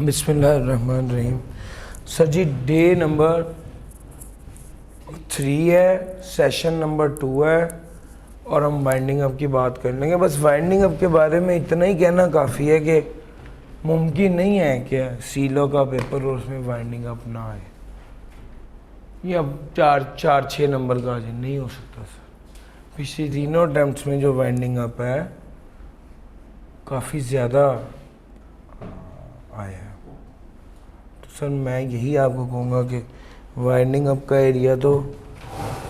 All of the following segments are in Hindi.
बिस्मिल्लाहिर्रहमानिर्रहीम। सर जी डे नंबर 3 है, सेशन नंबर 2 है और हम वाइंडिंग अप की बात कर लेंगे। बस वाइंडिंग अप के बारे में इतना ही कहना काफ़ी है कि मुमकिन नहीं है कि सीलो का पेपर और उसमें वाइंडिंग अप ना आए, ये अब 4-6 नंबर का आज नहीं हो सकता सर। पिछली तीनों अटैम्प्ट्स में जो वाइंडिंग अप है काफ़ी ज़्यादा आया है। तो सर मैं यही आपको कहूँगा कि वाइंडिंग अप का एरिया तो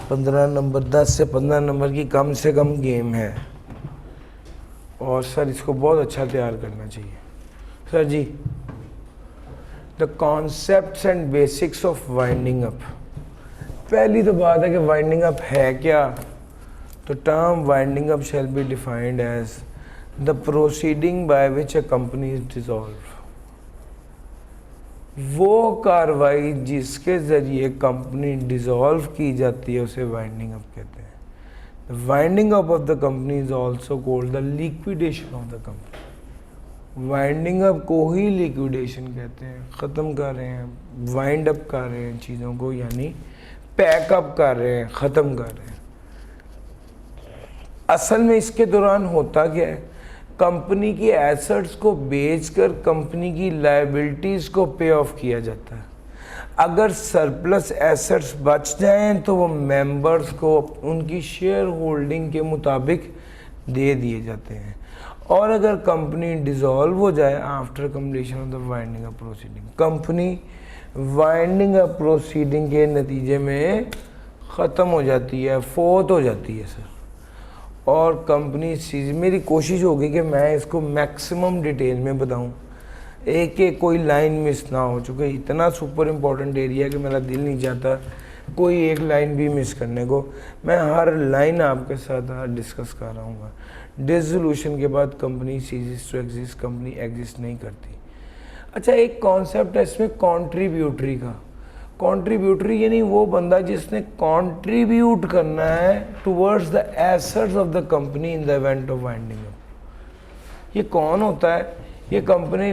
15 नंबर 10 से 15 नंबर की कम से कम गेम है और सर इसको बहुत अच्छा तैयार करना चाहिए। Sir ji the concepts and basics of winding up. पहली तो बात है कि वाइंडिंग अप है क्या। तो term winding up shall be defined as the proceeding by which a company is dissolve. वो कार्रवाई जिसके ज़रिए कंपनी डिसॉल्व की जाती है उसे वाइंडिंग अप कहते हैं। The winding up of the company is also called the liquidation of the company. Winding up को ही लिक्विडेशन कहते हैं। ख़त्म कर रहे हैं, वाइंड अप कर रहे हैं चीज़ों को, यानी पैकअप कर रहे हैं, ख़त्म कर रहे हैं। असल में इसके दौरान होता क्या है, कंपनी की एसेट्स को बेचकर कंपनी की लायबिलिटीज़ को पे ऑफ किया जाता है। अगर सरप्लस एसेट्स बच जाएं तो वो मेंबर्स को उनकी शेयर होल्डिंग के मुताबिक दे दिए जाते हैं। और अगर कंपनी डिसॉल्व हो जाए after completion of the winding up proceeding, company winding up proceeding के नतीजे में ख़त्म हो जाती है, फोत हो जाती है सर। और कंपनी चीज़, मेरी कोशिश होगी कि मैं इसको मैक्सिमम डिटेल में बताऊं, एक कोई लाइन मिस ना हो, चूँकि इतना सुपर इम्पोर्टेंट एरिया कि मेरा दिल नहीं चाहता कोई एक लाइन भी मिस करने को। मैं हर लाइन आपके साथ डिस्कस कर रहा हूँ। डिसोल्यूशन के बाद company ceases to exist, company exist नहीं करती। अच्छा, एक कॉन्सेप्ट है इसमें कॉन्ट्रीब्यूटरी का। कॉन्ट्रीब्यूटरी यानी वो बंदा जिसने कॉन्ट्रीब्यूट करना है towards the assets of the company in the event of winding up. ये कौन होता है? ये कंपनी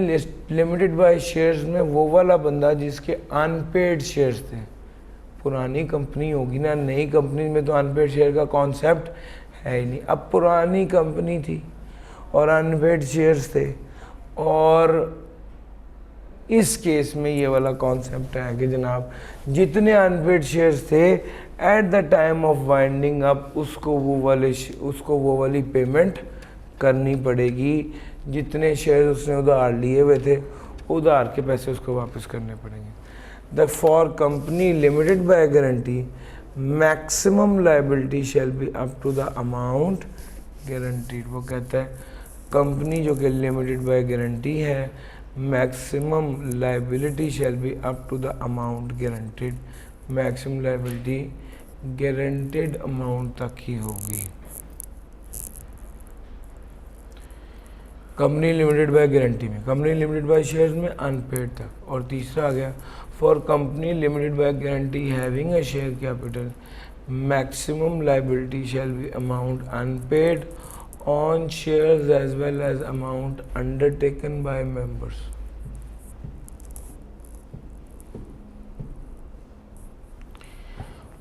लिमिटेड बाय शेयर्स में वो वाला बंदा जिसके अनपेड शेयर्स थे। पुरानी कंपनी होगी ना, नई कंपनी में तो अनपेड शेयर का कॉन्सेप्ट है ही नहीं। अब पुरानी कंपनी थी और अनपेड शेयर्स थे, और इस केस में ये वाला कॉन्सेप्ट है कि जनाब जितने अनपेड शेयर्स थे eight the time of winding up उसको वो वाली पेमेंट करनी पड़ेगी। जितने शेयर उसने उधार लिए हुए थे, उधार के पैसे उसको वापस करने पड़ेंगे। The for company limited by guarantee maximum liability shall be up to the amount guaranteed. वो कहता है कंपनी जो कि लिमिटेड बाय गारंटी है, maximum liability shall be up to the amount guaranteed. Maximum liability guaranteed amount तक ही होगी। कंपनी लिमिटेड बाय गारंटी में, कंपनी लिमिटेड बाय शेयर्स में अनपेड तक। और तीसरा आ गया for company limited by guarantee having a share capital maximum liability shall be amount unpaid on shares as well as amount undertaken by members।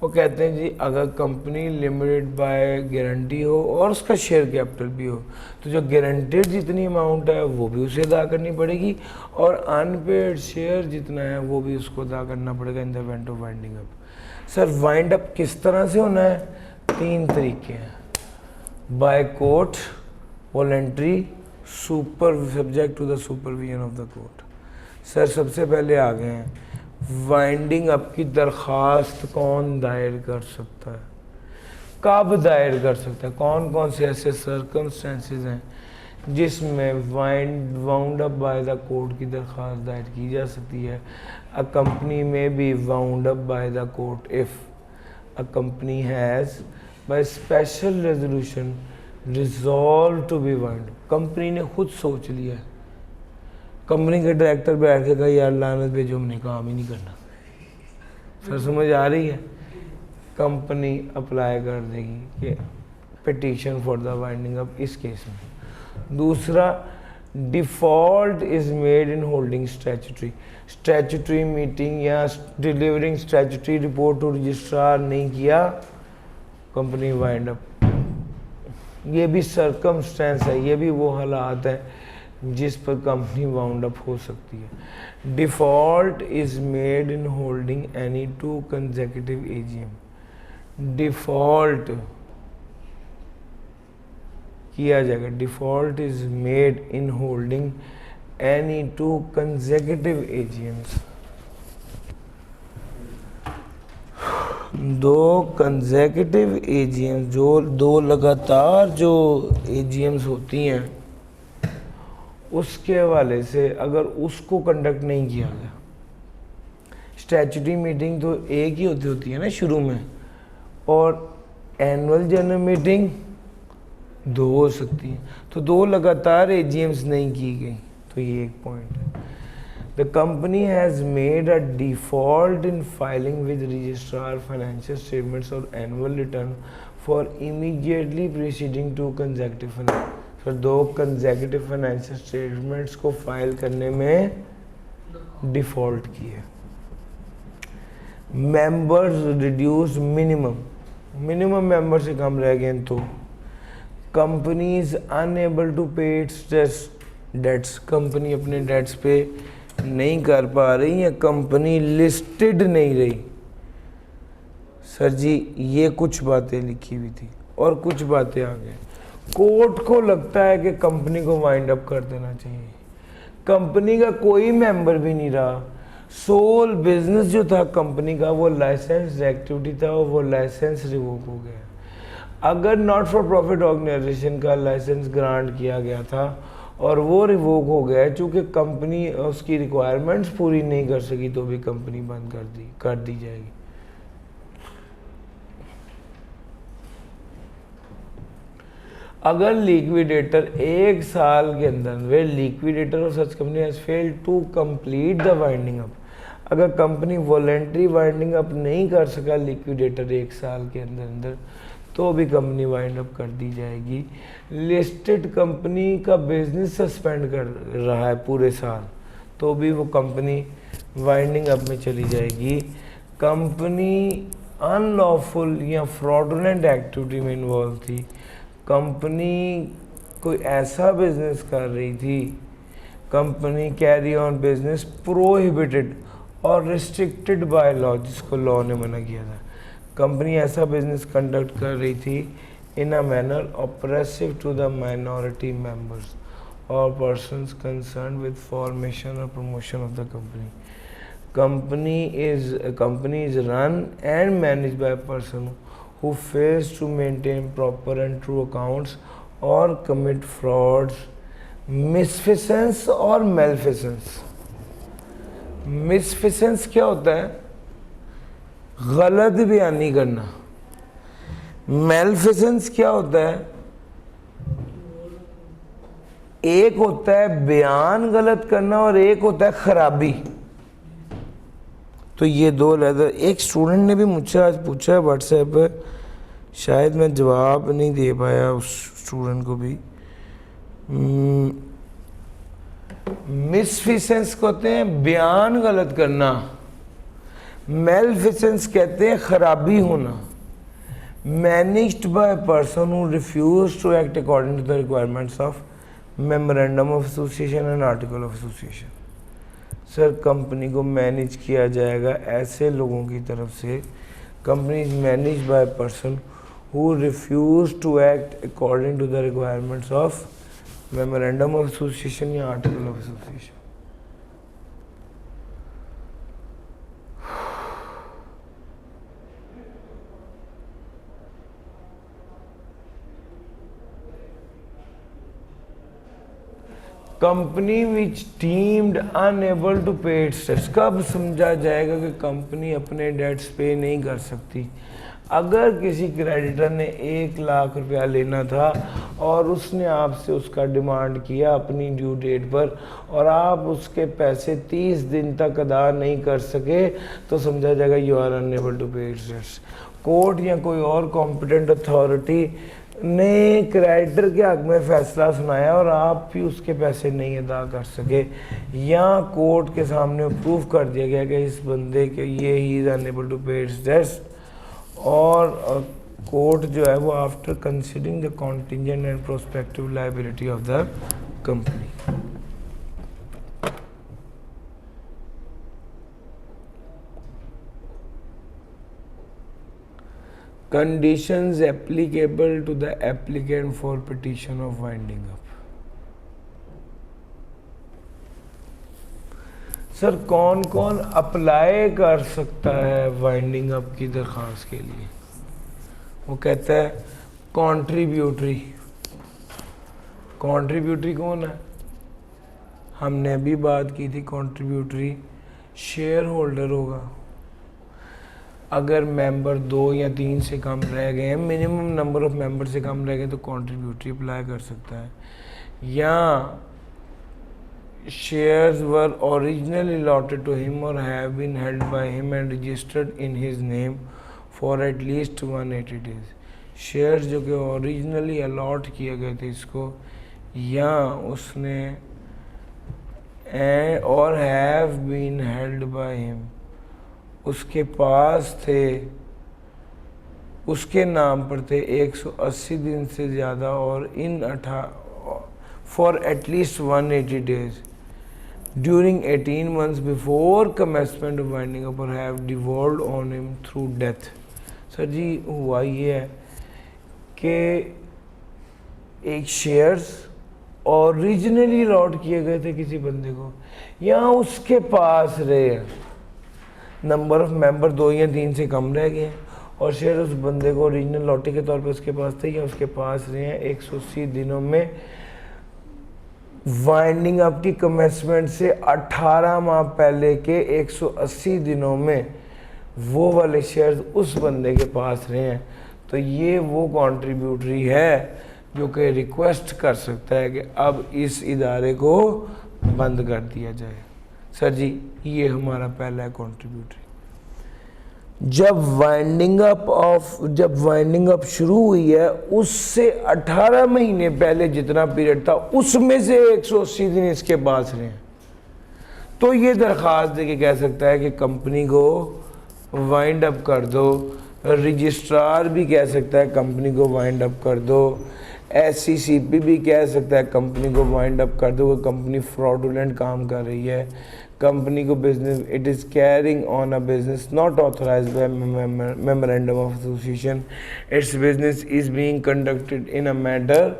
वो कहते हैं जी अगर कंपनी लिमिटेड बाय गारंटी हो और उसका शेयर कैपिटल भी हो तो जो गारंटेड जितनी अमाउंट है वो भी उसे अदा करनी पड़ेगी, और अनपेड शेयर जितना है वो भी उसको अदा करना पड़ेगा in the event of winding up. Sir wind up किस तरह से होना है? 3 तरीके हैं। By court, voluntary, super subject to the supervision of the court. Sir सबसे पहले आ गए हैं वाइंडिंग अप की दरख्वास्त कौन दायर कर सकता है, कब दायर कर सकता है, कौन कौन से ऐसे सर्कमस्टेंसेस हैं जिसमें wound up by the court की दरख्वास्त दायर की जा सकती है। A company may be wound up by the court if a company has by special resolution resolved to be wound. Company ने खुद सोच लिया, कंपनी के डायरेक्टर बैठ के कहा यार लानत भेजो, हमने काम ही नहीं करना। सर समझ आ रही है? कंपनी अप्लाई कर देगी कि petition for the winding up इस केस में। दूसरा default is made in holding statutory meeting या delivering statutory report to registrar नहीं किया, कंपनी वाइंड अप। ये भी सर्कमस्टेंस है, ये भी वो हालात है जिस पर कंपनी वाउंड अप हो सकती है। Default is made in holding any 2 consecutive AGM. Default किया जाएगा, default is made in holding any 2 consecutive AGMs. 2 consecutive AGMs, जो 2 लगातार जो एजीएम्स होती हैं उसके हवाले से अगर उसको कंडक्ट नहीं किया गया, स्टैट्यूटरी मीटिंग तो एक ही होती है ना शुरू में, और एनुअल जनरल मीटिंग 2 हो सकती है, तो 2 लगातार एजीएम्स नहीं की गई, तो ये एक पॉइंट है। The company has made a default in filing with registrar financial statements और annual return for immediately preceding 2 consecutive financial, फिर 2 कंसेक्यूटिव फाइनेंशियल स्टेटमेंट्स को फाइल करने में डिफॉल्ट की है। मेंबर्स रिड्यूस मिनिमम मेंबर से कम रह गए तो company is unable to pay its dates, company अपने डेट्स पे नहीं कर पा रही या कंपनी लिस्टेड नहीं रही। सर जी ये कुछ बातें लिखी हुई थी और कुछ बातें आ गई। कोर्ट को लगता है कि कंपनी को वाइंड अप कर देना चाहिए, कंपनी का कोई मेंबर भी नहीं रहा, सोल बिजनेस जो था कंपनी का वो लाइसेंस एक्टिविटी था और वो लाइसेंस रिवोक हो गया। अगर नॉट फॉर प्रॉफिट ऑर्गेनाइजेशन का लाइसेंस ग्रांट किया गया था और वो रिवोक हो गया है, चूँकि कंपनी उसकी रिक्वायरमेंट्स पूरी नहीं कर सकी, तो भी कंपनी बंद कर दी जाएगी। अगर लिक्विडेटर 1 साल के अंदर वे लिक्विडेटर और such company has failed to complete the winding up, अगर कंपनी वॉलेंट्री वाइंडिंग अप नहीं कर सका लिक्विडेटर 1 साल के अंदर तो भी कंपनी वाइंड अप कर दी जाएगी। लिस्टेड कंपनी का बिजनेस सस्पेंड कर रहा है पूरे साल, तो भी वो कंपनी वाइंडिंग अप में चली जाएगी। कंपनी अनलॉफुल या फ्रॉडुलेंट एक्टिविटी में इन्वॉल्व थी, कंपनी कोई ऐसा बिजनेस कर रही थी, company carry on business prohibited और रिस्ट्रिक्टेड बाय लॉ, जिसको लॉ ने मना किया था, कंपनी ऐसा बिजनेस कंडक्ट कर रही थी in a manner oppressive to the minority members और पर्सन्स कंसर्न विद फॉर्मेशन और promotion of the company. Company is run and manage by person who fails to maintain proper and true accounts or commit frauds, misfeasance और malfeasance। misfeasance क्या होता है? गलत बयानी करना। malfeasance क्या होता है? एक होता है बयान गलत करना और एक होता है खराबी। तो ये 2 लेदर। एक स्टूडेंट ने भी मुझसे आज पूछा है व्हाट्सएप पे, शायद मैं जवाब नहीं दे पाया उस स्टूडेंट को भी। मिसफिसेंस कहते हैं बयान गलत करना, मेलफिसेंस कहते हैं खराबी होना। Managed by person who refuse to act according to the requirements of memorandum of association and article of association. Sir company को मैनेज किया जाएगा ऐसे लोगों की तरफ से, company is manage by person who refuse to act according to the requirements of memorandum of association या article of association. Company which deemed unable to pay its debts, कब समझा जाएगा कि कंपनी अपने डेट्स पे नहीं कर सकती? अगर किसी क्रेडिटर ने 1 लाख रुपया लेना था और उसने आपसे उसका डिमांड किया अपनी ड्यू डेट पर और आप उसके पैसे 30 दिन तक अदा नहीं कर सके, तो समझा जाएगा you are unable to pay its dates. Court या कोई और कॉम्पिटेंट अथॉरिटी ने क्रेडिटर के हक में फैसला सुनाया और आप भी उसके पैसे नहीं अदा कर सके, या कोर्ट के सामने प्रूव कर दिया गया कि इस बंदे के ये he is unable to pay its dates, और कोर्ट जो है वो after considering the contingent and prospective liability of the company. Conditions applicable to the applicant for petition of winding up। Sir कौन कौन अप्लाई कर सकता है वाइंडिंग अप की दरख्वास्त के लिए? वो कहता है कॉन्ट्रीब्यूटरी। कॉन्ट्रीब्यूटरी कौन है? हमने अभी बात की थी, कॉन्ट्रीब्यूटरी शेयर होल्डर होगा। अगर मेंबर 2 या 3 से कम रह गए हैं, मिनिमम नंबर ऑफ मेंबर से कम रह गए, तो कॉन्ट्रीब्यूटरी अप्लाई कर सकता है। या shares were originally allotted to him और have been held by him and registered in his name for at least 180 days. Shares जो कि ओरिजिनली अलॉट किए गए थे इसको, या उसने और have been held by him, उसके पास थे, उसके नाम पर थे 180 दिन से ज़्यादा, और in for at least 180 days during 18 months before commencement of winding up और have devolved on him through death. Sir ji हुआ ये है कि एक शेयर्स ओरिजिनली अलॉट किए गए थे किसी बंदे को, या उसके पास रहे हैं, नंबर ऑफ मेंबर 2 या 3 से कम रह गए हैं, और शेयर उस बंदे को ओरिजिनल लॉटरी के तौर पे उसके पास थे, या उसके पास रहे हैं 180 दिनों में वाइंडिंग अप की कमेंसमेंट से 18 माह पहले के 180 दिनों में वो वाले शेयर्स उस बंदे के पास रहे हैं, तो ये वो कॉन्ट्रीब्यूटरी है जो कि रिक्वेस्ट कर सकता है कि अब इस इदारे को बंद कर दिया जाए। सर जी ये हमारा पहला है कॉन्ट्रीब्यूटरी। जब वाइंडिंग अप शुरू हुई है उससे 18 महीने पहले जितना पीरियड था उसमें से 180 दिन इसके पास रहे हैं, तो ये दरख्वास्त देके कह सकता है कि कंपनी को वाइंड अप कर दो। रजिस्ट्रार भी कह सकता है कंपनी को वाइंड अप कर दो। SCCP भी कह सकता है कंपनी को वाइंड अप कर दो, कंपनी फ्रॉडुलेंट काम कर रही है, कंपनी को business it is carrying on a business not authorised by memorandum of association, its business is being conducted in a manner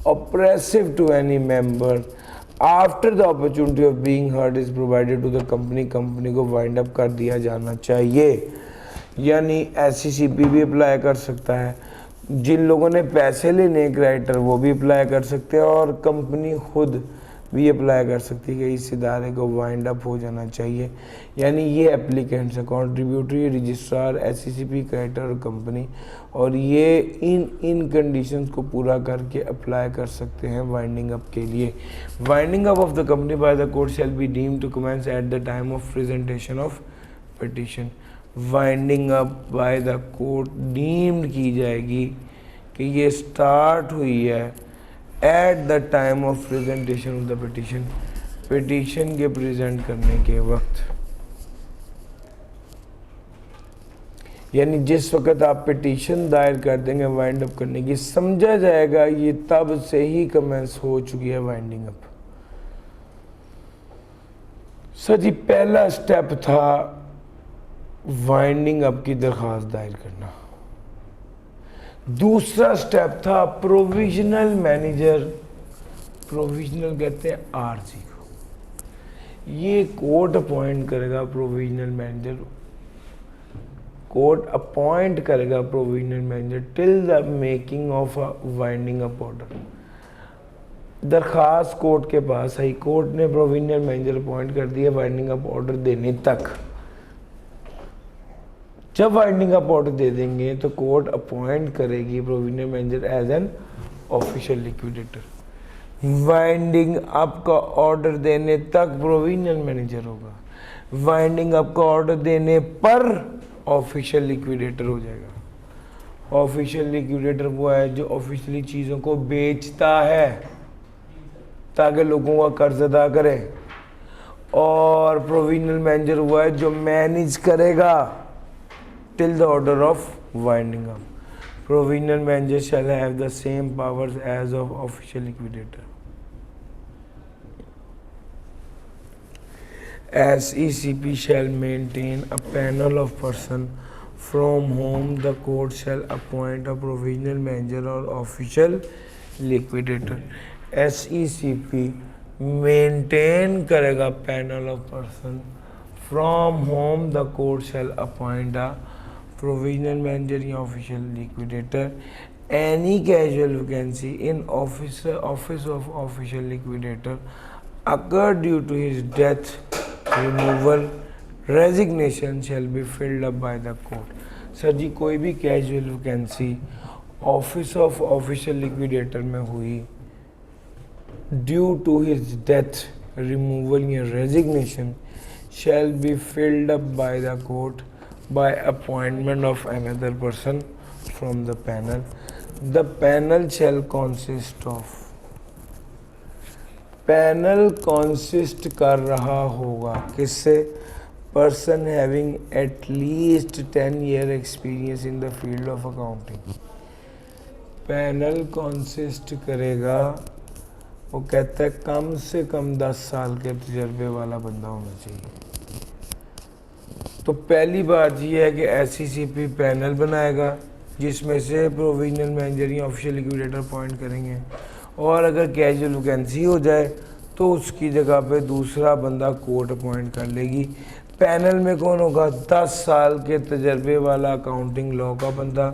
oppressive to any member after the opportunity of being heard is provided to the company, company को वाइंड अप कर दिया जाना चाहिए। यानी SCCP भी अप्लाई कर सकता है, जिन लोगों ने पैसे लेने क्रेडिटर वो भी अप्लाई कर सकते हैं, और कंपनी खुद भी अप्लाई कर सकती है कि इस इदारे को वाइंड अप हो जाना चाहिए। यानी ये एप्लीकेंट्स है कॉन्ट्रीब्यूटरी, रजिस्ट्रार, SCCP, क्रेडिटर और कंपनी, और ये इन कंडीशंस को पूरा करके अप्लाई कर सकते हैं वाइंडिंग अप के लिए। Winding up of the company by the court shall be deemed to commence at the time of presentation of petition. Winding up by the court deemed की जाएगी कि ये स्टार्ट हुई है at the time of presentation of the petition, petition के प्रेजेंट करने के वक्त। यानी जिस वक्त आप पिटीशन दायर कर देंगे वाइंड अप करने की, समझा जाएगा ये तब से ही कमेंस हो चुकी है वाइंडिंग अप। सर जी पहला स्टेप था वाइंडिंग अप की दरख्वास्त दायर करना। दूसरा स्टेप था प्रोविजनल मैनेजर, प्रोविजनल कहते हैं RG को, ये कोर्ट अपॉइंट करेगा प्रोविजनल मैनेजर, कोर्ट अपॉइंट करेगा provisional manager till the making of a winding up order. दरख्वास्त कोर्ट के पास आई, कोर्ट ने प्रोविजनल मैनेजर अपॉइंट कर दिया वाइंडिंग अप ऑर्डर देने तक। जब वाइंडिंग अप ऑर्डर दे देंगे तो कोर्ट अपॉइंट करेगी provisional manager as an official liquidator. Winding up का ऑर्डर देने तक प्रोविजनल मैनेजर होगा, वाइंडिंग अप का ऑर्डर देने पर ऑफिशियल लिक्विडेटर हो जाएगा। ऑफिशियल लिक्विडेटर वो है जो ऑफिशियली चीज़ों को बेचता है ताकि लोगों का कर्ज अदा करे, और प्रोविजनल मैनेजर वो है जो मैनेज करेगा till the order of winding up. Provisional manager shall have the same powers as of official liquidator. SECP shall maintain a panel of person from whom the court shall appoint a provisional manager or official liquidator। SECP maintain करेगा panel of person from whom the court shall appoint a provisional manager या official liquidator। Any casual vacancy in office of official liquidator occur due to his death, removal, resignation shall be filled up by the court। Sir ji कोई भी casual vacancy office of official liquidator में हुई due to his death, removal या resignation shall be filled up by the court by appointment of another person from the panel। The panel shall consist of, panel consist कर रहा होगा किससे? Person having at least 10 year experience in the field of accounting. Panel consist करेगा, वो कहता है कम से कम 10 साल के तजर्बे वाला बंदा होना चाहिए। तो पहली बात यह है कि SECP पैनल बनाएगा जिसमें से प्रोविजनल मैनेजर या ऑफिशियल लिक्विडेटर अपॉइंट करेंगे, और अगर कैजुअल वैकेंसी हो जाए तो उसकी जगह पे दूसरा बंदा कोर्ट अपॉइंट कर लेगी। पैनल में कौन होगा? 10 साल के तजर्बे वाला अकाउंटिंग लॉ का बंदा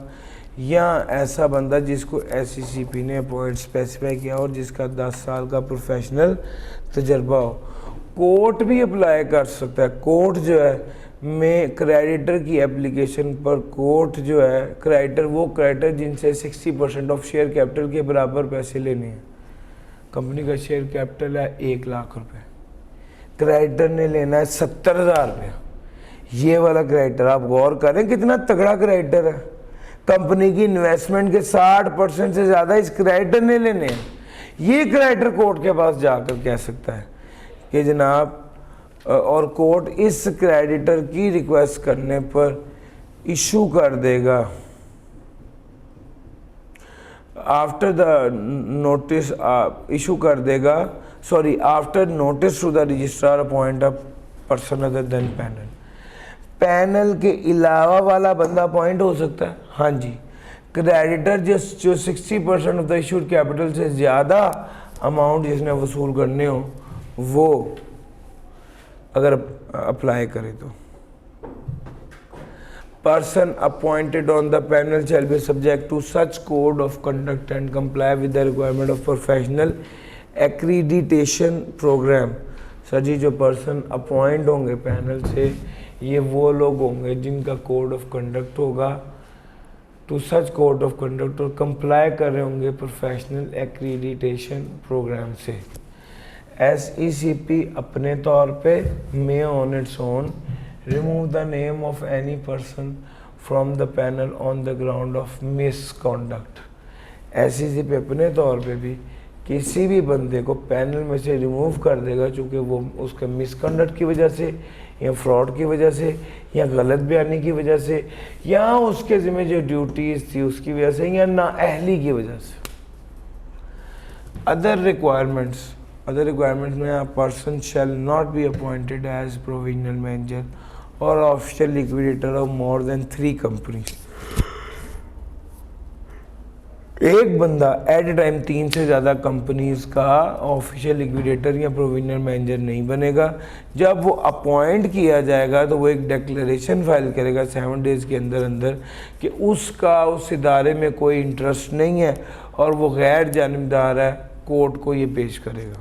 या ऐसा बंदा जिसको SECP ने अपॉइंट स्पेसिफाई किया और जिसका 10 साल का प्रोफेशनल तजर्बा हो। कोर्ट भी अप्लाई कर सकता है। कोर्ट जो है में क्रेडिटर की एप्लीकेशन पर कोर्ट जो है क्रेडिटर, वो क्रेडिटर जिनसे 60% ऑफ शेयर कैपिटल के बराबर पैसे लेने हैं। कंपनी का शेयर कैपिटल है 1 लाख रुपए, क्रेडिटर ने लेना है 70,000 रुपये। ये वाला क्रेडिटर आप गौर करें कितना तगड़ा क्रेडिटर है। कंपनी की इन्वेस्टमेंट के 60% से ज़्यादा इस क्रेडिटर ने लेने हैं। ये क्रेडिटर कोर्ट के पास जाकर कह सकता है कि जनाब, और कोर्ट इस क्रेडिटर की रिक्वेस्ट करने पर इशू कर देगा आफ्टर द नोटिस इशू कर देगा after notice to the registrar appoint a person other than panel. Panel के अलावा वाला बंदा अपॉइंट हो सकता है। हाँ जी, क्रेडिटर जो 60% ऑफ द इशूड कैपिटल से ज़्यादा अमाउंट जिसने वसूल करने हो वो अगर अप्लाई करे तो। Person appointed on the panel shall be subject to such code of conduct and comply with the requirement of professional accreditation program. Sir ji जो पर्सन अपॉइंट होंगे पैनल से ये वो लोग होंगे जिनका कोड ऑफ कंडक्ट होगा to such code of conduct और कंप्लाई कर रहे होंगे प्रोफेशनल एक्रीडिटेशन प्रोग्राम से। SECP अपने तौर पे may on its own remove the name of any person from the panel on the ground of misconduct। SECP अपने तौर पे भी किसी भी बंदे को पैनल में से रिमूव कर देगा चूँकि वो उसके मिसकंडक्ट की वजह से या फ्रॉड की वजह से या गलत बयानी की वजह से या उसके ज़िम्मे जो ड्यूटीज़ थी उसकी वजह से या नाअहली की वजह से। अदर रिक्वायरमेंट्स में a person shall not be appointed as provisional manager or official liquidator of more than 3 companies। एक बंदा एट ए टाइम 3 से ज़्यादा कंपनीज का ऑफिशियल लिक्विडेटर या प्रोविजनल मैनेजर नहीं बनेगा। जब वो अपॉइंट किया जाएगा तो वो एक डिक्लेरेशन फाइल करेगा 7 डेज़ के अंदर अंदर कि उसका उस इदारे में कोई इंटरेस्ट नहीं है और वो गैर जानिबदार है। कोर्ट को ये पेश करेगा।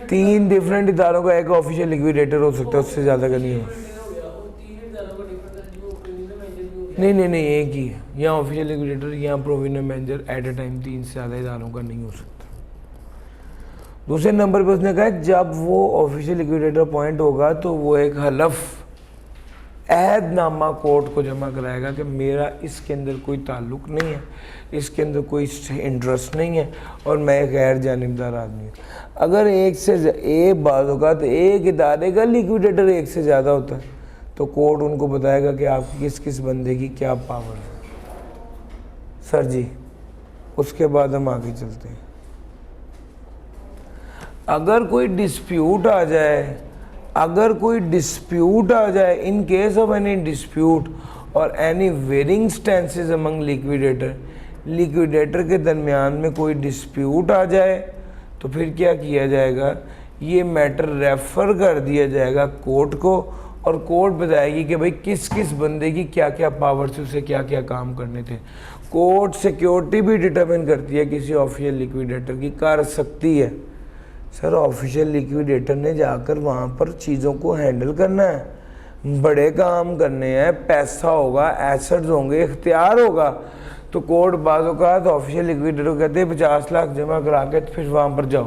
3 डिफरेंट इदारों का एक ऑफिशियल लिक्विडेटर हो सकता है, उससे ज़्यादा का नहीं हो। नहीं एक ही है, यहाँ ऑफिशियल लिक्विडेटर या प्रोविजनल मैनेजर एट ए टाइम 3 से ज़्यादा इदारों का नहीं हो सकता। दूसरे नंबर पे उसने कहा जब वो ऑफिशियल लिक्विडेटर अपॉइंट होगा तो वो एक हलफ अहदनामा कोर्ट को जमा कराएगा कि मेरा इसके अंदर कोई ताल्लुक नहीं है, इसके अंदर कोई इंटरेस्ट नहीं है और मैं गैर जानिबदार आदमी हूँ। अगर एक बाज़ एक इदारे का लिक्विडेटर एक से ज़्यादा होता है तो कोर्ट उनको बताएगा कि आपकी किस किस बंदे की क्या पावर है। सर जी, उसके बाद हम आगे चलते हैं। अगर कोई डिस्प्यूट आ जाए, इन केस ऑफ एनी डिस्प्यूट और एनी वेरिंग स्टेंसेस अमंग लिक्विडेटर के दरमियान में कोई डिस्प्यूट आ जाए तो फिर क्या किया जाएगा, ये मैटर रेफर कर दिया जाएगा कोर्ट को और कोर्ट बताएगी कि भाई किस किस बंदे की क्या क्या पावर से उसे क्या क्या काम करने थे। कोर्ट सिक्योरिटी भी डिटरमिन करती है किसी ऑफिशियल लिक्विडेटर की, कर सकती है। सर, ऑफिशियल लिक्विडेटर ने जाकर वहाँ पर चीज़ों को हैंडल करना है, बड़े काम करने हैं, पैसा होगा, एसेट्स होंगे, इख्तियार होगा, तो कोर्ट बाज़ औक़ात ऑफिशियल लिक्विडेटर को कहते हैं 50 लाख जमा करा के फिर वहाँ पर जाओ।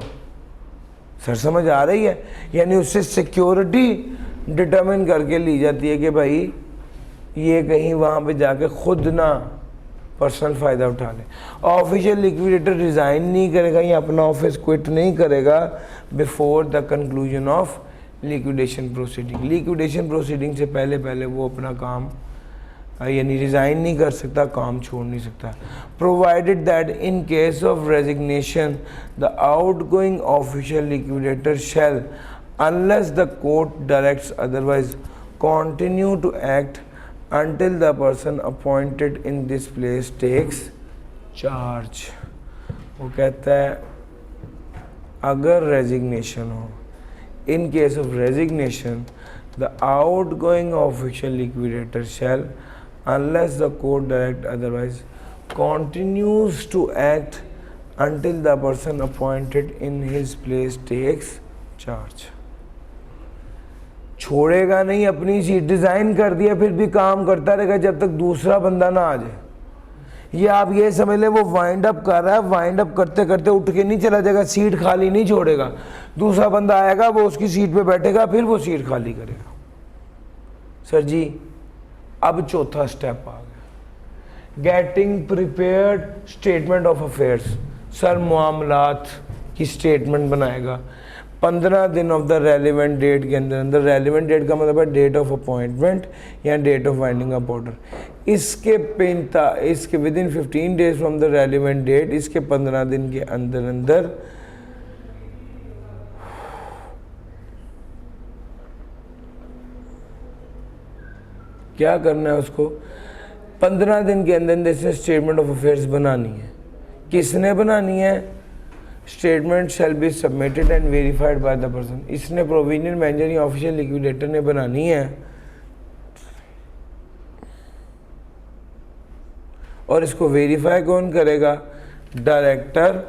सर समझ आ रही है? यानी उससे सिक्योरिटी डिटरमिन करके ली जाती है कि भाई ये कहीं वहाँ पे जाके खुद ना पर्सनल फ़ायदा उठा ले। ऑफिशियल लिक्विडेटर रिज़ाइन नहीं करेगा या अपना ऑफिस क्विट नहीं करेगा before the conclusion of liquidation proceeding. Liquidation proceeding से पहले वो अपना काम यानी रिज़ाइन नहीं कर सकता, काम छोड़ नहीं सकता। Provided that in case of resignation the outgoing official liquidator shall unless the court directs otherwise continue to act until the person appointed in this place takes charge। वो कहता है अगर रेजिग्नेशन हो, in case of resignation the outgoing official liquidator shall unless the court direct otherwise continues to act until the person appointed in his place takes charge। छोड़ेगा नहीं, अपनी सीट डिज़ाइन कर दिया फिर भी काम करता रहेगा जब तक दूसरा बंदा ना आ जाए। ये आप ये समझ लें वो वाइंड अप कर रहा है, वाइंड अप करते करते उठ के नहीं चला जाएगा, सीट खाली नहीं छोड़ेगा, दूसरा बंदा आएगा वो उसकी सीट पे बैठेगा फिर वो सीट खाली करेगा। सर जी, अब चौथा स्टेप आ गया, getting prepared statement of affairs. Sir मामलात की स्टेटमेंट बनाएगा 15 दिन ऑफ द रेलिवेंट डेट के अंदर। रेलिवेंट डेट का मतलब है डेट ऑफ अपॉइंटमेंट या date of winding up order. इसके within 15 days from the relevant date, इसके 15 दिन के अंदर क्या करना है उसको, 15 दिन के अंदर से स्टेटमेंट ऑफ अफेयर्स बनानी है। किसने बनानी है? Statement shall be submitted and verified by the person. इसने प्रोविजनल मैनेजर या ऑफिशियल लिक्विडेटर ने बनानी है और इसको वेरीफाई कौन करेगा? Director,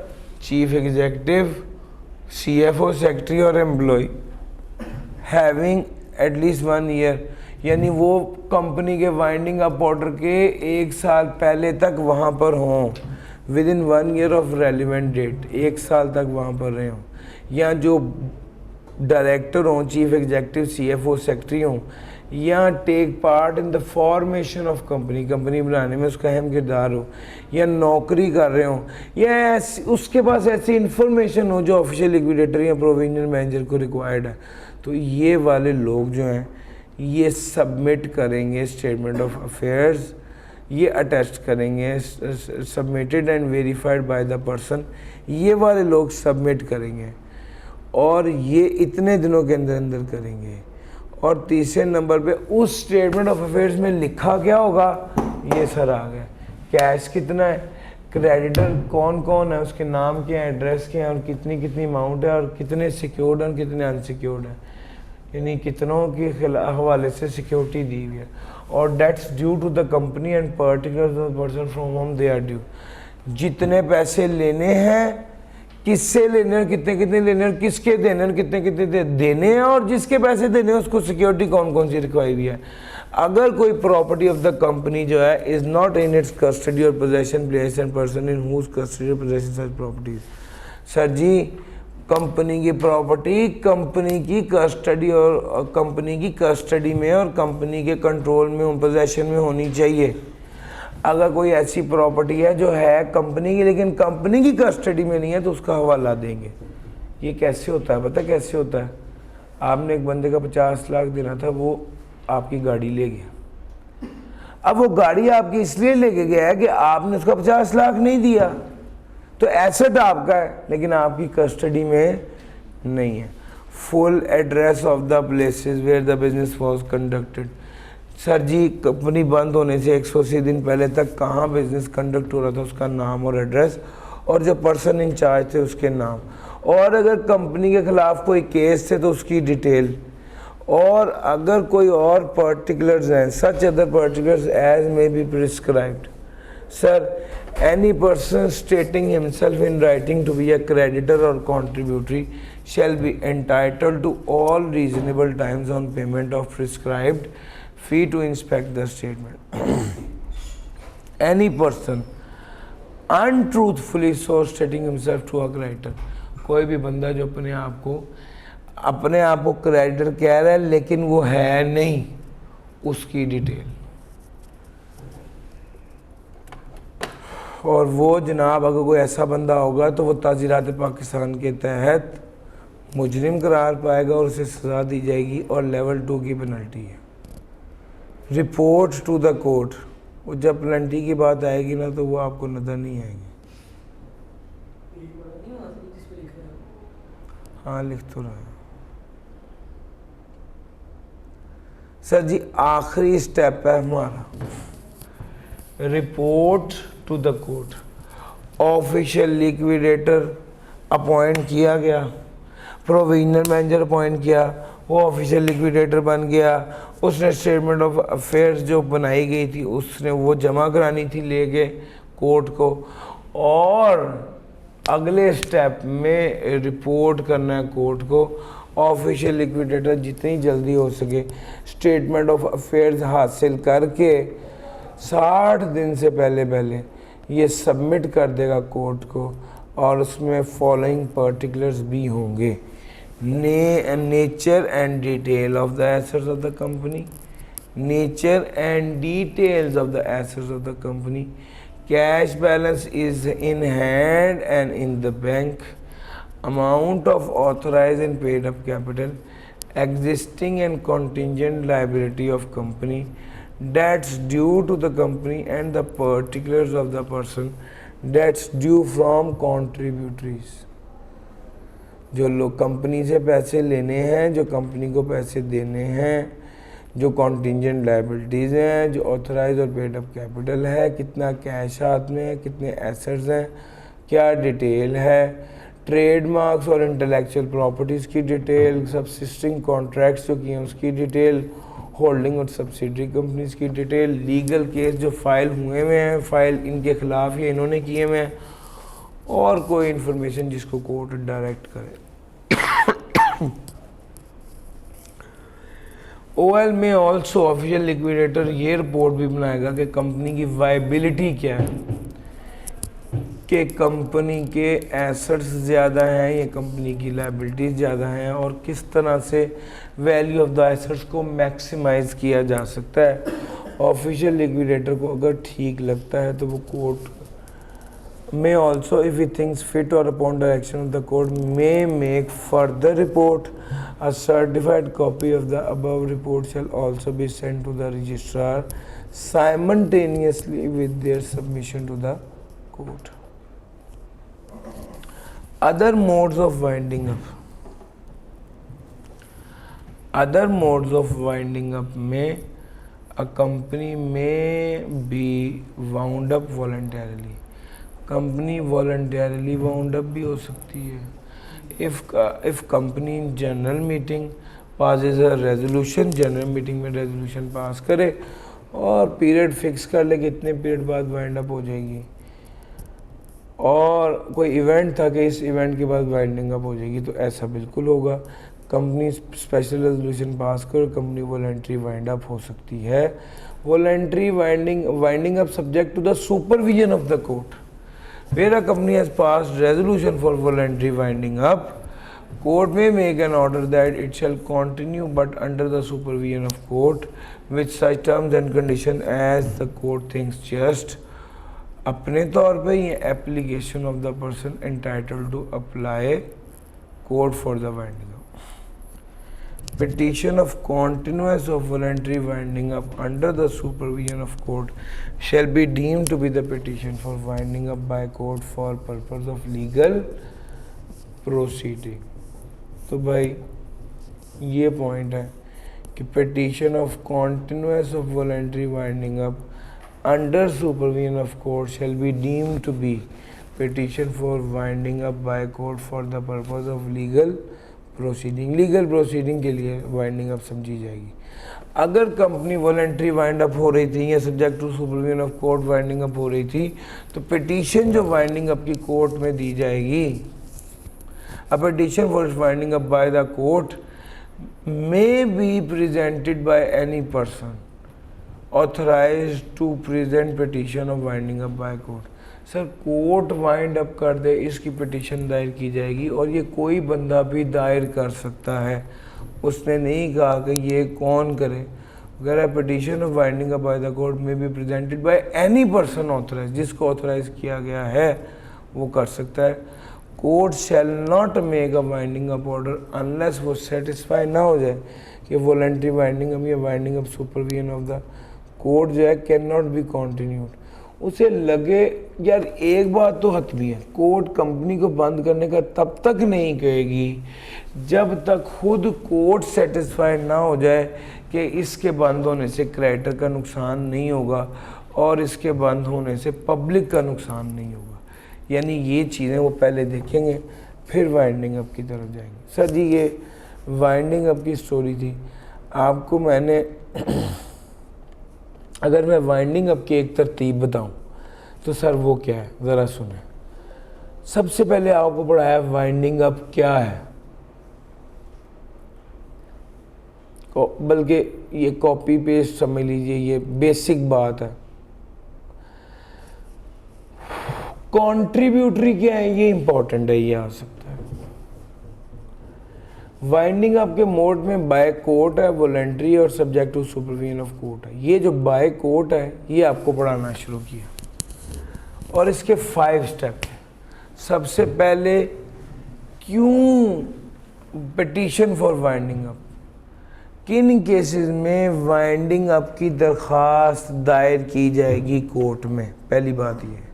chief executive, CFO, secretary और एम्प्लॉय हैविंग एटलीस्ट 1 ईयर, यानी वो कंपनी के वाइंडिंग अप ऑर्डर के 1 साल पहले तक वहाँ पर हों। Within 1 year of relevant date, 1 साल तक वहाँ पर रहे हों, या जो डायरेक्टर हों, चीफ एग्जीक्यूटिव, CFO, सेक्रेटरी हों, या take part in the formation of company बनाने में उसका अहम किरदार हो, या नौकरी कर रहे हों, या उसके पास ऐसी इंफॉर्मेशन हो जो ऑफिशियल लिक्विडेटर या प्रोविजनल मैनेजर को रिक्वायर्ड है, तो ये वाले लोग जो हैं ये सबमिट करेंगे स्टेटमेंट ऑफ अफेयर्स, ये अटैच करेंगे submitted and verified by the person, ये वाले लोग सबमिट करेंगे और ये इतने दिनों के अंदर करेंगे। और तीसरे नंबर पे उस स्टेटमेंट ऑफ अफेयर्स में लिखा क्या होगा? ये सर आ गया, कैश कितना है, क्रेडिटर कौन कौन है, उसके नाम क्या है, एड्रेस क्या है और कितनी कितनी अमाउंट है और कितने सिक्योर्ड और कितने अनसिक्योर्ड है, यानी कितनों के हवाले से सिक्योरिटी दी हुई है। और debts due to the company and particular person from whom they are due. जितने पैसे लेने हैं, किससे लेने हैं, कितने कितने लेने हैं, किसके देने हैं, कितने कितने देने हैं, और जिसके पैसे देने हैं उसको सिक्योरिटी कौन कौन सी रिक्वायरी हुई है। अगर कोई प्रॉपर्टी ऑफ द कंपनी जो है is not in its custody और possession, place and person in whose custody और possession such properties. Sir ji, company की प्रॉपर्टी कंपनी की कस्टडी और कंपनी की कस्टडी में और कंपनी के कंट्रोल में, पोजेशन में होनी चाहिए। अगर कोई ऐसी प्रॉपर्टी है जो है कंपनी की लेकिन कंपनी की कस्टडी में नहीं है तो उसका हवाला देंगे। ये कैसे होता है, पता कैसे होता है? आपने एक बंदे का 50 लाख देना था, वो आपकी गाड़ी ले गया। अब वो गाड़ी आपकी इसलिए लेके गया है कि आपने उसका 50 लाख नहीं दिया, तो एसेट आपका है लेकिन आपकी कस्टडी में नहीं है। Full address of the places where the business was conducted. Sir ji, company बंद होने से 180 दिन पहले तक कहाँ बिजनेस कंडक्ट हो रहा था, उसका नाम और एड्रेस, और जो पर्सन इंचार्ज थे उसके नाम, और अगर कंपनी के खिलाफ कोई केस थे तो उसकी डिटेल, और अगर कोई और पर्टिकुलर्स हैं, such other particulars as may be prescribed. Sir, any person stating himself in writing to be a creditor or contributory shall be entitled to all reasonable times on payment of prescribed fee to inspect the statement. Any person untruthfully so stating himself to a creditor, कोई भी बंदा जो अपने आप को क्रेडिटर कह रहा है लेकिन वो है नहीं, उसकी डिटेल। और वो जनाब अगर कोई ऐसा बंदा होगा तो वो ताज़ीरात पाकिस्तान के तहत मुजरिम करार पाएगा और उसे सज़ा दी जाएगी और लेवल 2 की पेनल्टी है। रिपोर्ट टू द कोर्ट, वो जब पेनल्टी की बात आएगी ना तो वो आपको नज़र नहीं आएगी। हाँ, लिख तो रहा है सर जी। आखिरी स्टेप है हमारा, report to the court. Official liquidator appoint किया गया, प्रोविजनल मैनेजर अपॉइंट किया, वो ऑफिशियल लिक्विडेटर बन गया, उसने स्टेटमेंट ऑफ अफेयर्स जो बनाई गई थी उसने वो जमा करानी थी लेके कोर्ट को, और अगले स्टेप में रिपोर्ट करना है कोर्ट को। ऑफिशियल लिक्विडेटर जितनी जल्दी हो सके स्टेटमेंट ऑफ अफेयर्स हासिल करके 60 दिन से पहले ये सबमिट कर देगा कोर्ट को, और उसमें फॉलोइंग पर्टिकुलर्स भी होंगे। Nature and detail of the assets of the company, nature and details of the assets of the company, cash balance is in hand and in the bank, amount of authorised and paid up capital, existing and contingent liability of company, debts due to the company and the particulars of the person, debts due from contributories। जो लोग कंपनी से पैसे लेने हैं, जो कंपनी को पैसे देने हैं, जो कॉन्टिजेंट लाइबिलिटीज़ हैं, जो ऑथराइज और पेड अप कैपिटल है, कितना कैश हाथ में है, कितने एसेट्स हैं, क्या डिटेल है, ट्रेडमार्क्स और इंटेलेक्चुअल प्रॉपर्टीज़ की डिटेल, सब्सिस्टिंग कॉन्ट्रैक्ट्स जो किए हैं उसकी डिटेल, होल्डिंग और सब्सिडरी कंपनीज की डिटेल, लीगल केस जो फाइल हुए हुए हैं, फाइल इनके खिलाफ या इन्होंने किए हुए हैं, और कोई इन्फॉर्मेशन जिसको कोर्ट डायरेक्ट करे। ओएल में ऑल्सो ऑफिशियल लिक्विडेटर ये रिपोर्ट भी बनाएगा कि कंपनी की वायबिलिटी क्या है, कि कंपनी के एसेट्स ज़्यादा हैं या कंपनी की लायबिलिटीज़ ज़्यादा हैं, और किस तरह से वैल्यू ऑफ द एसेट्स को मैक्सिमाइज किया जा सकता है। ऑफिशियल लिक्विडेटर को अगर ठीक लगता है तो वो कोर्ट में also if he thinks fit और upon direction of the court may make further report. A certified copy of the above report shall also be sent to the registrar simultaneously with their submission to the court. Other modes of winding up, other modes of winding up में a company may be wound up voluntarily, company voluntarily wound up भी हो सकती है। if company in general meeting passes a resolution, general meeting में resolution पास करे और पीरियड फिक्स कर ले कि इतने पीरियड बाद वाइंड अप हो जाएगी, और कोई इवेंट था कि इस इवेंट के बाद वाइंडिंग अप हो जाएगी, तो ऐसा बिल्कुल होगा। कंपनी स्पेशल रेजोल्यूशन पास कर कंपनी वॉलंटरी वाइंड अप हो सकती है। Voluntary winding up subject to the supervision of the court, where a company has passed resolution for voluntary winding up Court may make an order that it shall continue but under the supervision of court with such terms and conditions as the court thinks just. अपने तौर पे ये application of the person entitled to apply court for the winding up. Petition of continuance of voluntary winding up under the supervision of court shall be deemed to be the petition for winding up by court for purpose of legal proceeding. तो भाई ये पॉइंट है कि petition of continuance of voluntary winding up under supervision of court shall be deemed to be petition for winding up by court for the purpose of legal proceeding. Legal proceeding के लिए वाइंडिंग अप समझी जाएगी. अगर कंपनी वॉलंटरी वाइंड अप हो रही थी या subject to supervision of court winding up हो रही थी तो पिटीशन जो वाइंडिंग अप की कोर्ट में दी जाएगी. A petition for winding up by the court may be presented by any person authorised to present petition of winding up by court. Sir court wind up कर दे इसकी पिटीशन दायर की जाएगी और ये कोई बंदा भी दायर कर सकता है. उसने नहीं कहा कि ये कौन करे वगैरह. Petition of winding up by the court में भी presented by any person authorise, जिसको ऑथराइज किया गया है वो कर सकता है. Court shall not make a winding up order unless वो सेटिस्फाई ना हो जाए कि वॉलंटरी वाइंडिंग अप या winding up supervision of the court जो है कैन नॉट बी कॉन्टिन्यूड. उसे लगे यार एक बात तो हतमी है, कोर्ट कंपनी को बंद करने का तब तक नहीं कहेगी जब तक खुद कोर्ट सेटिस्फाइड ना हो जाए कि इसके बंद होने से क्रेडिटर का नुकसान नहीं होगा और इसके बंद होने से पब्लिक का नुकसान नहीं होगा. यानी ये चीज़ें वो पहले देखेंगे फिर वाइंडिंग अप की तरफ जाएंगे. सर जी ये वाइंडिंग अप की स्टोरी थी. आपको मैंने अगर मैं वाइंडिंग अप की एक तरतीब बताऊं तो सर वो क्या है ज़रा सुने. सबसे पहले आपको पढ़ाया वाइंडिंग अप क्या है, बल्कि ये कॉपी पेस्ट समझ लीजिए, ये बेसिक बात है. कॉन्ट्रीब्यूटरी क्या है ये इंपॉर्टेंट है, ये आ सकता है. वाइंडिंग अप के मोड में बाय कोर्ट है, वॉलंटरी और subject to supervision of court है. ये जो बाय कोर्ट है ये आपको पढ़ाना शुरू किया और इसके 5 स्टेप हैं. सबसे पहले क्यों पिटीशन फॉर वाइंडिंग अप, किन केसेस में वाइंडिंग अप की दरख्वास्त दायर की जाएगी कोर्ट में. पहली बात ये.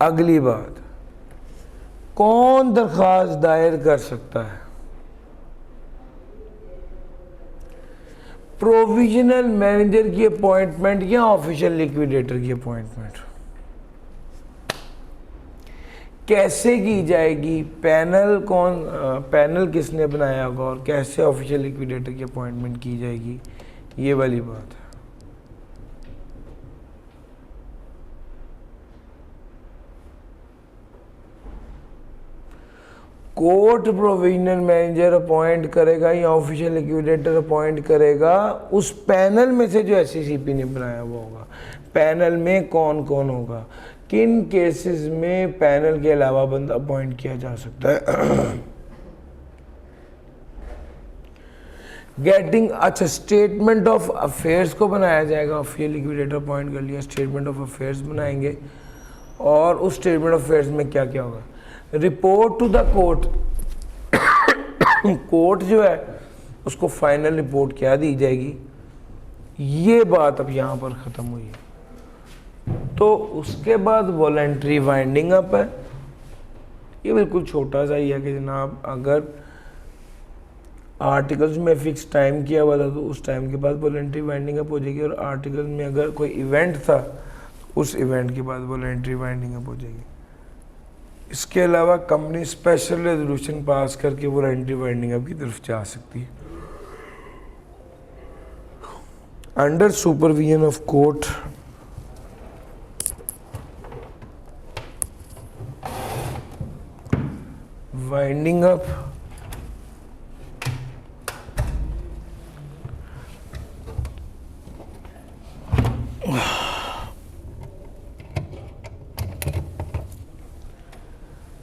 अगली बात, कौन दरख्वास्त दायर कर सकता है. प्रोविजनल मैनेजर की अपॉइंटमेंट या ऑफिशियल लिक्विडेटर की अपॉइंटमेंट. कैसे की जाएगी, पैनल कौन, पैनल किसने बनाया होगा और कैसे ऑफिशियल लिक्विडेटर की अपॉइंटमेंट की जाएगी, ये वाली बात है. कोर्ट प्रोविजनल मैनेजर अपॉइंट करेगा या ऑफिशियल लिक्विडेटर अपॉइंट करेगा उस पैनल में से जो एससीसीपी ने बनाया हुआ होगा. पैनल में कौन कौन होगा, किन केसेस में पैनल के अलावा बंदा अपॉइंट किया जा सकता है. गेटिंग, अच्छा स्टेटमेंट ऑफ अफेयर्स को बनाया जाएगा. ऑफिशियल लिक्विडेटर अपॉइंट कर लिया, स्टेटमेंट ऑफ अफेयर्स बनाएंगे और उस स्टेटमेंट ऑफ अफेयर्स में क्या क्या होगा. Report to the court, court जो है उसको फाइनल रिपोर्ट क्या दी जाएगी, ये बात अब यहाँ पर ख़त्म हुई है. तो उसके बाद वॉलंटरी वाइंडिंग अप है. ये बिल्कुल छोटा सा ही है कि जनाब अगर आर्टिकल्स में फिक्स टाइम किया हुआ था तो उस टाइम के बाद वॉलंटरी वाइंडिंग अप हो जाएगी और आर्टिकल में अगर कोई इवेंट था उस इवेंट के बाद वॉलंटरी वाइंडिंग अप हो जाएगी. इसके अलावा कंपनी स्पेशल रेजोल्यूशन पास करके वॉलंटरी वाइंडिंग अप की तरफ जा सकती है. Under supervision of court winding up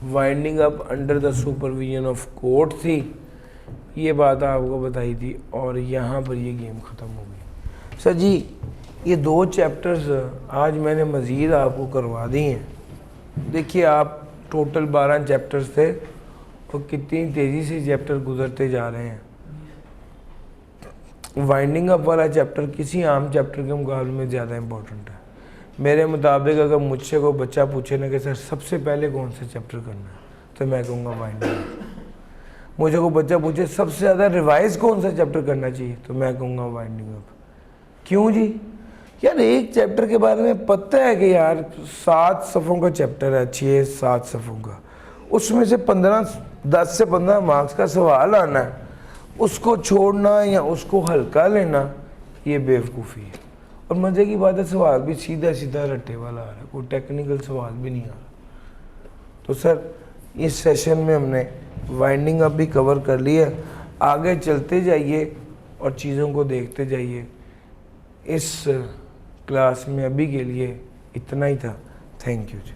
winding up under the supervision of court थी, ये बात आपको बताई थी, और यहाँ पर ये गेम ख़त्म हो गई। सर जी ये 2 चैप्टर्स आज मैंने मज़ीद आपको करवा दी हैं। देखिए आप टोटल 12 चैप्टर्स थे और कितनी तेज़ी से चैप्टर गुजरते जा रहे हैं। वाइंडिंग अप वाला चैप्टर किसी आम चैप्टर के मुकाबले में ज़्यादा इम्पोर्टेंट है मेरे मुताबिक। अगर मुझसे कोई बच्चा पूछे ना कि सर सबसे पहले कौन सा चैप्टर करना है, तो मैं कहूँगा वाइंडिंग अप। मुझे कोई बच्चा पूछे सबसे ज़्यादा रिवाइज कौन सा चैप्टर करना चाहिए, तो मैं कहूँगा वाइंडिंग अप। क्यों जी? यार एक चैप्टर के बारे में पता है कि यार 7 सफ़ों का चैप्टर है, 6-7 सफ़ों का, उसमें से 10 से 15 मार्क्स का सवाल आना है, उसको छोड़ना या उसको हल्का लेना ये बेवकूफ़ी है। और मज़े की बात है सवाल भी सीधा सीधा रट्टे वाला आ रहा है, कोई टेक्निकल सवाल भी नहीं आ रहा। तो सर इस सेशन में हमने वाइंडिंग अप भी कवर कर लिया, आगे चलते जाइए और चीज़ों को देखते जाइए। इस क्लास में अभी के लिए इतना ही था। Thank you ji.